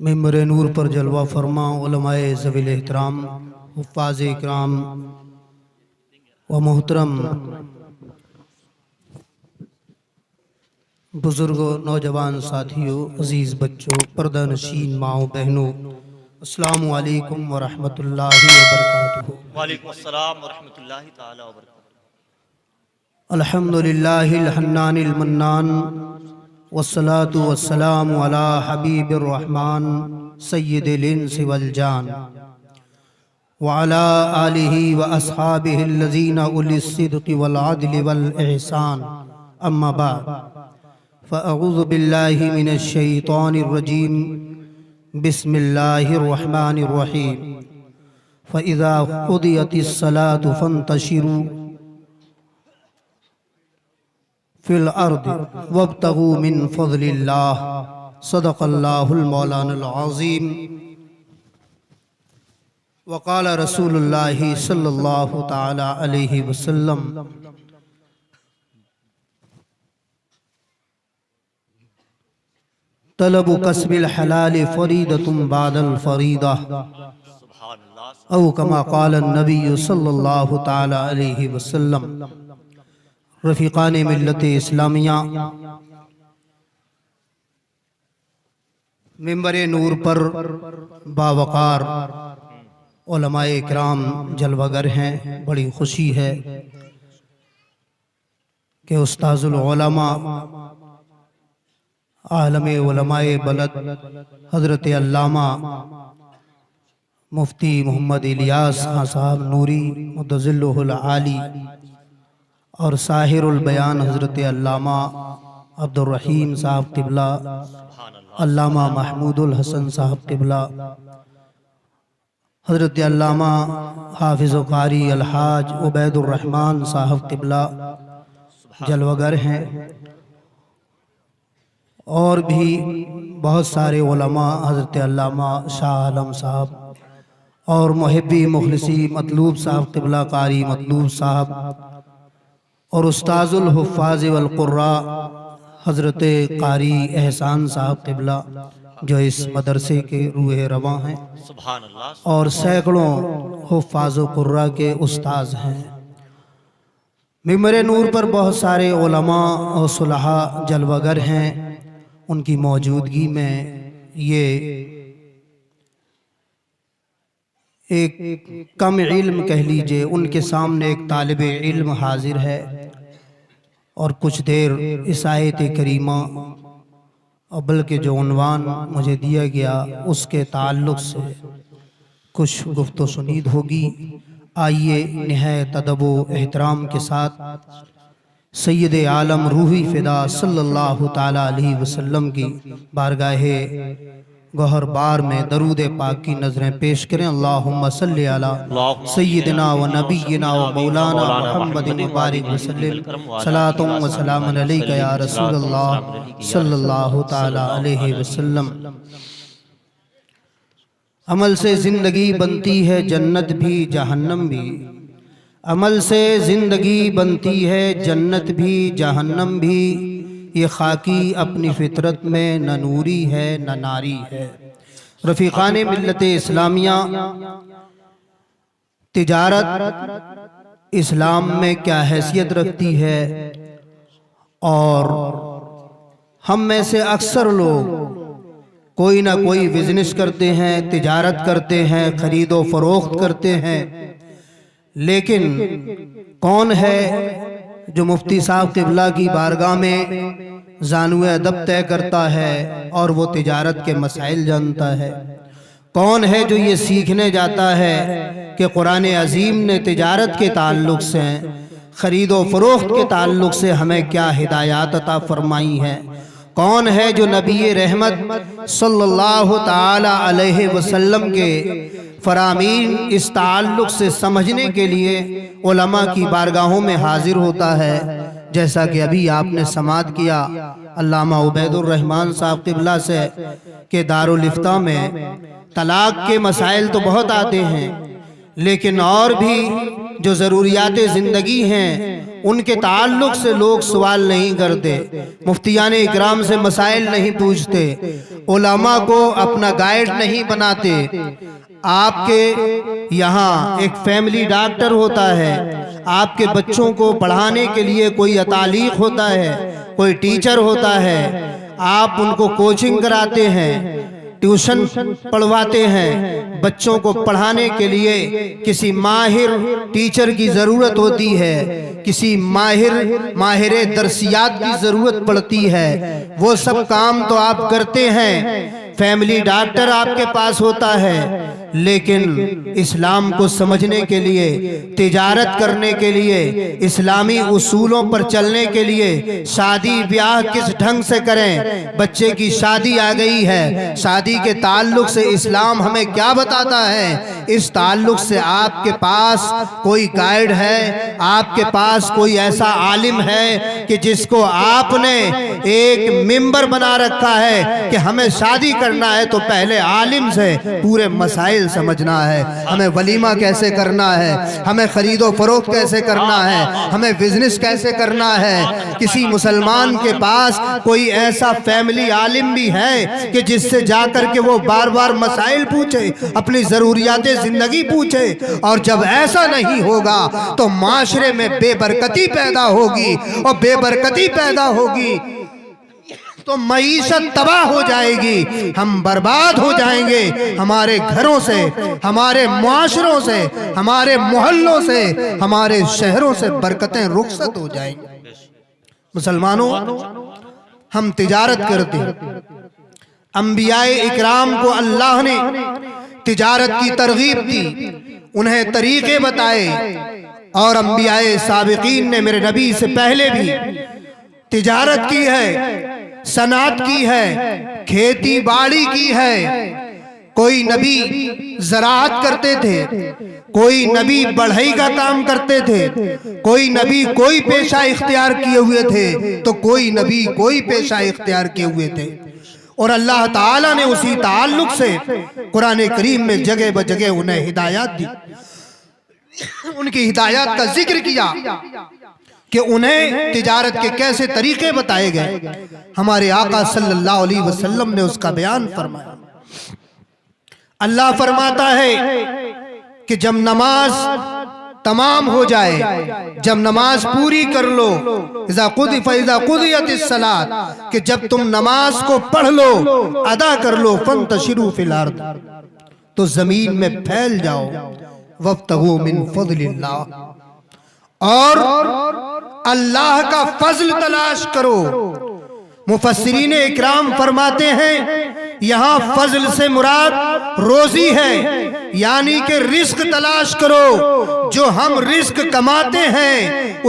ممبر نور پر جلوہ فرما علماء ذوی الاحترام، حفاظ اکرام و محترم بزرگوں، نوجوان ساتھیوں، عزیز بچوں، پردہ نشین ماؤں بہنوں، السلام علیکم ورحمۃ اللہ وبرکاتہ۔ وعلیکم السلام ورحمۃ اللہ تعالی وبرکاتہ۔ الحمدللہ الحنان المنان، والصلاة والسلام علی حبیب الرحمن سید الانس والجان، وعلی آلہ واصحابہ الذین اولی الصدق والعدل والاحسان، اما بعد فاعوذ باللہ من الشیطان الرجیم، بسم اللہ الرحمن الرحیم۔ فَإِذَا قُضِيَتِ الصَّلَاةُ فَانْتَشِرُوا فِي الْأَرْضِ وَابْتَغُوا مِنْ فَضْلِ اللَّهِ، صدق اللہ المولانا العظیم۔ وقال رسول اللہ صلی اللہ تعالی علیہ وسلم، طلب کسب الحلال فریدۃ بعد الفریدہ، او کما قال النبی صلی اللہ تعالی علیہ وسلم۔ رفیقان ملت اسلامیہ، ممبر نور پر باوقار علماء اکرام جلوہ گر ہیں۔ بڑی خوشی ہے کہ استاذ العلماء، عالم علماء بلد حضرت علامہ مفتی محمد الیاس خان صاحب نوری مدظلہ العالی اور ساحر البیان حضرت علامہ عبد الرحیم صاحب قبلہ، علامہ محمود الحسن صاحب قبلہ، حضرت علامہ حافظ و قاری الحاج عبید الرحمن صاحب قبلہ جلوہ گر ہیں، اور بھی بہت سارے علماء، حضرت علامہ شاہ عالم صاحب اور محبی مخلصی مطلوب صاحب قبلہ، قاری مطلوب صاحب، اور استاذ الحفاظ والقراء حضرت قاری احسان صاحب قبلہ جو اس مدرسے کے روح رواں ہیں، سبحان اللہ۔ اور سینکڑوں حفاظ و قراء کے استاذ ہیں۔ ممبر نور پر بہت سارے علماء اور صلحاء جلوہ گر ہیں۔ ان کی موجودگی میں یہ ایک کم علم کہہ لیجئے، ان کے سامنے ایک طالب علم حاضر ہے، اور کچھ دیر اس آیت کریمہ اور بلکہ جو عنوان مجھے دیا گیا اس کے تعلق سے کچھ گفت و شنید ہوگی۔ آئیے نہایت ادب و احترام کے ساتھ سید عالم روحی فدا صلی اللہ تعالی علیہ وسلم کی بارگاہ گوہر بار میں درود پاک کی نظریں پیش کریں۔ اللہم صلی علی سیدنا و نبینا و مولانا محمد مبارک وسلم، صلاۃ و سلام علیک یا رسول اللہ صلی اللہ تعالی علیہ وسلم۔ عمل سے زندگی بنتی ہے جنت بھی جہنم بھی، عمل سے زندگی بنتی ہے جنت بھی جہنم بھی، یہ خاکی اپنی فطرت میں نہ نوری ہے نہ ناری ہے۔ رفیقان ملت اسلامیہ، تجارت اسلام میں کیا حیثیت رکھتی ہے، اور ہم میں سے اکثر لوگ کوئی نہ کوئی بزنس کرتے ہیں، تجارت کرتے ہیں، خرید و فروخت کرتے ہیں، لیکن کون ہے جو مفتی صاحب قبلہ کی بارگاہ میں زانوِ ادب طے کرتا ہے اور وہ تجارت کے مسائل جانتا ہے؟ کون ہے جو یہ سیکھنے جاتا ہے کہ قرآن عظیم نے تجارت کے تعلق سے، خرید و فروخت کے تعلق سے ہمیں کیا ہدایات عطا فرمائی ہیں؟ کون ہے جو نبی رحمت صلی اللہ تعالی علیہ وسلم کے فرامین اس تعلق سے سمجھنے کے لیے علماء کی بارگاہوں میں حاضر ہوتا ہے؟ جیسا کہ ابھی آپ نے سماعت کیا علامہ عبید الرحمن صاحب قبلہ سے کہ دارالافتاء میں طلاق کے مسائل تو بہت آتے ہیں، لیکن اور بھی جو ضروریات زندگی ہیں ان کے تعلق سے لوگ سوال نہیں کرتے، مفتیان اکرام سے مسائل نہیں پوچھتے، علماء کو اپنا گائیڈ نہیں بناتے۔ آپ کے یہاں ایک فیملی ڈاکٹر ہوتا ہے، آپ کے بچوں کو پڑھانے کے لیے کوئی تعلیق ہوتا ہے، کوئی ٹیچر ہوتا ہے، آپ ان کو کوچنگ کراتے ہیں، ٹیوشن پڑھواتے ہیں۔ بچوں کو پڑھانے کے لیے کسی ماہر ٹیچر کی ضرورت ہوتی ہے، کسی ماہر درسیات کی ضرورت پڑتی ہے، وہ سب کام تو آپ کرتے ہیں، فیملی ڈاکٹر آپ کے پاس ہوتا ہے، لیکن اسلام کو سمجھنے کے لیے، تجارت کرنے کے لیے، اسلامی اصولوں پر چلنے کے لیے، شادی بیاہ کس ڈھنگ سے کریں، بچے کی شادی آ گئی ہے، شادی کے تعلق سے اسلام ہمیں کیا بتاتا ہے، اس تعلق سے آپ کے پاس کوئی گائیڈ ہے، آپ کے پاس کوئی ایسا عالم ہے کہ جس کو آپ نے ایک ممبر بنا رکھا ہے کہ ہمیں شادی کرنا ہے تو پہلے عالم سے پورے مسائل سمجھنا ہے، ہمیں ولیمہ کیسے کرنا ہے، ہمیں خرید و فروخت کیسے کرنا ہے، ہمیں بزنس کیسے کرنا ہے۔ کسی مسلمان کے پاس کوئی ایسا فیملی عالم بھی ہے کہ جس سے جا کر کے وہ بار بار مسائل پوچھے، اپنی ضروریات زندگی پوچھے؟ اور جب ایسا نہیں ہوگا تو معاشرے میں بے برکتی پیدا ہوگی، اور بے برکتی پیدا ہوگی تو معیشت تباہ ہو جائے گی، ہم برباد ہو جائیں گے، ہمارے گھروں سے، ہمارے معاشروں سے، ہمارے محلوں سے، ہمارے شہروں سے برکتیں رخصت ہو جائیں گی۔ مسلمانوں، ہم تجارت کرتے ہیں، انبیاء اکرام کو اللہ نے تجارت کی ترغیب دی، انہیں طریقے بتائے، اور انبیاء سابقین نے میرے نبی سے پہلے بھی تجارت کی ہے، صنعت کی ہے، کھیتی باڑی کی ہے۔ کوئی نبی زراعت کرتے تھے، کوئی نبی بڑھئی کا کام کرتے تھے، کوئی نبی کوئی پیشہ اختیار کیے ہوئے تھے، تو کوئی نبی کوئی پیشہ اختیار کیے ہوئے تھے، اور اللہ تعالیٰ نے اسی تعلق سے قرآن کریم میں جگہ بجگہ انہیں ہدایات دی، ان کی ہدایات کا ذکر کیا کہ انہیں تجارت کے کیسے طریقے بتائے گئے۔ ہمارے آقا صلی اللہ علیہ وسلم نے اس کا بیان فرمایا۔ اللہ فرماتا ہے کہ جب نماز تمام ہو جائے، جب نماز پوری کر لو، فَإِذَا قُضِيَتِ الصَّلَاةُ، کہ جب تم نماز کو پڑھ لو، ادا کر لو، فَانْتَشِرُوا فِي الْأَرْضِ، تو زمین میں پھیل جاؤ، وَابْتَغُوا مِنْ فَضْلِ اللَّهِ، اور اللہ کا فضل تلاش کرو۔ مفسرین اکرام فرماتے ہیں یہاں فضل سے مراد روزی ہے، یعنی کہ رزق تلاش کرو، جو ہم رزق کماتے ہیں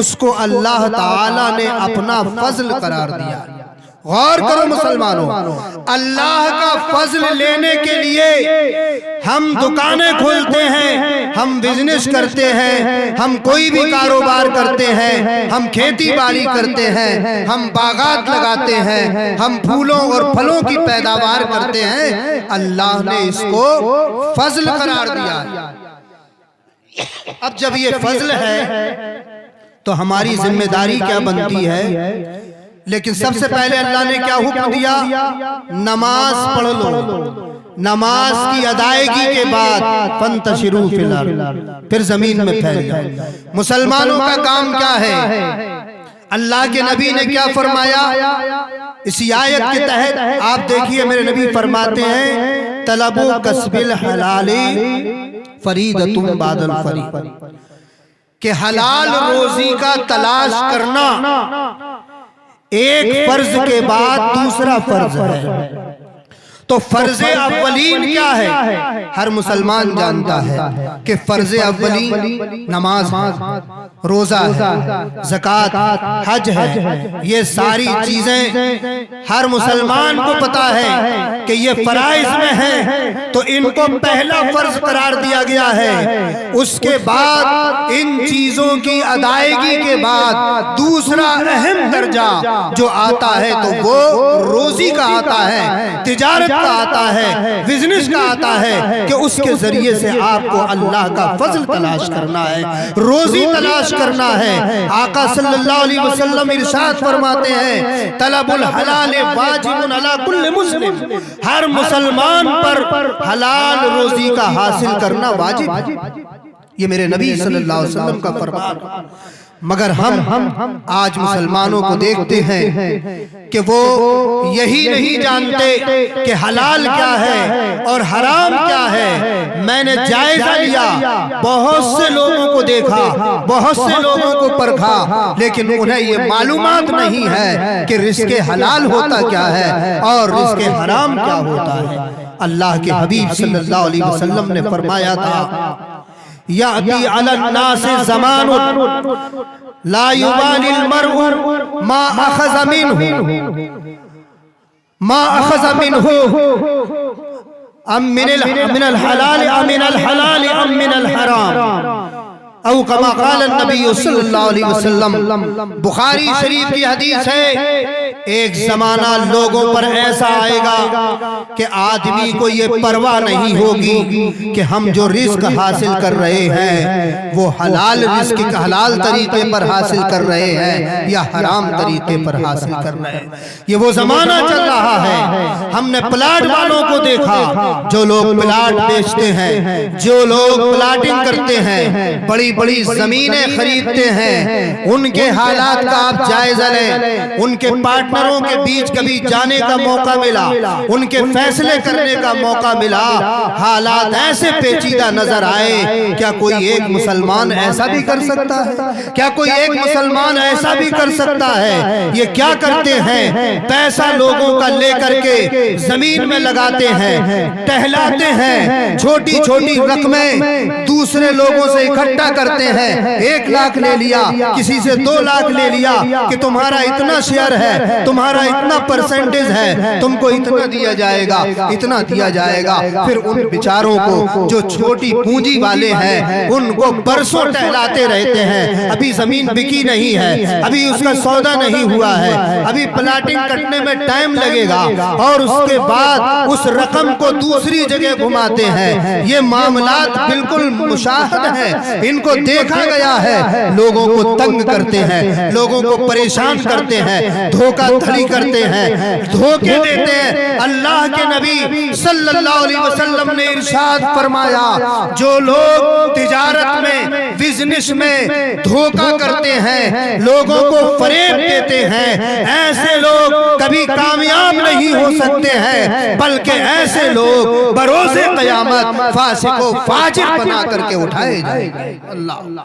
اس کو اللہ تعالیٰ نے اپنا فضل قرار دیا۔ غور کرو مسلمانوں، اللہ کا فضل لینے کے لیے ہم دکانیں کھولتے ہیں، ہم بزنس کرتے ہیں، ہم کوئی بھی کاروبار کرتے ہیں، ہم کھیتی باڑی کرتے ہیں، ہم باغات لگاتے ہیں، ہم پھولوں اور پھلوں کی پیداوار کرتے ہیں، اللہ نے اس کو فضل قرار دیا۔ اب جب یہ فضل ہے تو ہماری ذمہ داری کیا بنتی ہے؟ لیکن سب سے پہلے اللہ نے کیا حکم دیا؟ نماز پڑھ لو، نماز کی ادائیگی کے بعد فَانْتَشِرُوا فِي الْأَرْضِ، پھر زمین میں پھیل جاؤ۔ مسلمانوں کا کام کیا ہے؟ اللہ کے نبی نے کیا فرمایا اسی آیت کے تحت؟ آپ دیکھیے میرے نبی فرماتے ہیں طلب کسب الحلال فریضۃ بعد الفریضہ، کہ حلال روزی کا تلاش کرنا ایک فرض کے بعد دوسرا فرض ہے۔ تو فرض اولین کیا ہے؟ ہر مسلمان جانتا ہے کہ فرض اولین نماز ہے، روزہ ہے، زکوٰۃ، حج ہے۔ یہ ساری چیزیں ہر مسلمان کو پتا ہے کہ یہ فرائض میں ہیں، تو ان کو پہلا فرض قرار دیا گیا ہے۔ اس کے بعد ان چیزوں کی ادائیگی کے بعد دوسرا اہم درجہ جو آتا ہے تو وہ روزی کا آتا ہے، تجارت کا آتا ہے، بزنس کا آتا ہے کہ اس کے ذریعے سے آپ کو اللہ کا فضل تلاش کرنا ہے، روزی تلاش کرنا ہے۔ آقا صلی اللہ علیہ وسلم ارشاد فرماتے ہیں طلب الحلال واجب علی کل مسلم، ہر مسلمان پر حلال روزی کا حاصل کرنا واجب، یہ میرے نبی صلی اللہ علیہ وسلم کا فرمان۔ مگر ہم آج مسلمانوں کو دیکھتے ہیں کہ وہ یہی نہیں جانتے کہ حلال کیا ہے اور حرام کیا ہے۔ میں نے جائزہ لیا، بہت سے لوگوں کو دیکھا، بہت سے لوگوں کو پرکھا، لیکن انہیں یہ معلومات نہیں ہے کہ رزق حلال ہوتا کیا ہے اور رزق حرام کیا ہوتا ہے۔ اللہ کے حبیب صلی اللہ علیہ وسلم نے فرمایا تھا یأتی علی الناس زمان لا یبالی المرء ما اخذ منہ ام من الحلال ام من الحلال ام من الحرام، او کما قال النبی صلی اللہ علیہ وسلم۔ بخاری شریف کی حدیث ہے ایک زمانہ لوگوں پر ایسا آئے گا کہ آدمی کو یہ پرواہ نہیں ہوگی کہ ہم جو رزق حاصل کر رہے ہیں وہ حلال رزق حلال طریقے پر حاصل کر رہے ہیں یا حرام طریقے پر حاصل کر رہے ہیں۔ یہ وہ زمانہ چل رہا ہے۔ ہم نے پلاٹ والوں کو دیکھا، جو لوگ پلاٹ بیچتے ہیں، جو لوگ پلاٹنگ کرتے ہیں، بڑی بڑی زمینیں خریدتے ہیں، ان کے حالات کا آپ جائزہ لیں۔ ان کے پارٹنروں کے بیچ کبھی جانے کا موقع ملا، ان کے فیصلے کرنے کا موقع ملا، حالات ایسے پیچیدہ نظر آئے۔ کیا کوئی ایک مسلمان ایسا بھی کر سکتا ہے؟ کیا کوئی ایک مسلمان ایسا بھی کر سکتا ہے؟ یہ کیا کرتے ہیں؟ پیسہ لوگوں کا لے کر کے زمین میں لگاتے ہیں، ٹہلاتے ہیں، چھوٹی چھوٹی رقمیں دوسرے لوگوں سے اکٹھا کرتے ہیں۔ 1 لاکھ لے لیا، کسی سے 2 لاکھ لے لیا کہ تمہارا اتنا شیئر ہے، تمہارا اتنا پرسنٹیج ہے، تم کو اتنا دیا جائے گا، اتنا دیا جائے گا۔ پھر ان بیچاروں کو جو چھوٹی پونجی والے ہیں ان کو برسوں ٹہلاتے رہتے ہیں، ابھی زمین بکی نہیں ہے، ابھی اس کا سودا نہیں ہوا ہے، ابھی پلاٹنگ کٹنے میں ٹائم لگے گا، اور اس کے بعد اس رقم کو دوسری جگہ گھماتے ہیں۔ یہ معاملات بالکل مشاہد ہیں، ان کو دیکھا گیا ہے۔ لوگوں کو تنگ کرتے ہیں، لوگوں کو پریشان کرتے ہیں، دھوکہ دھڑی کرتے ہیں، دھوکے دیتے ہیں۔ اللہ کے نبی صلی اللہ علیہ وسلم نے ارشاد فرمایا جو لوگ تجارت میں، بزنس میں دھوکہ کرتے ہیں، لوگوں کو فریب دیتے ہیں، ایسے لوگ کبھی کامیاب نہیں ہو سکتے ہیں، بلکہ ایسے لوگ بروز قیامت فاسق و فاجر بنا کر کے اٹھائے جائیں گے۔ اللہ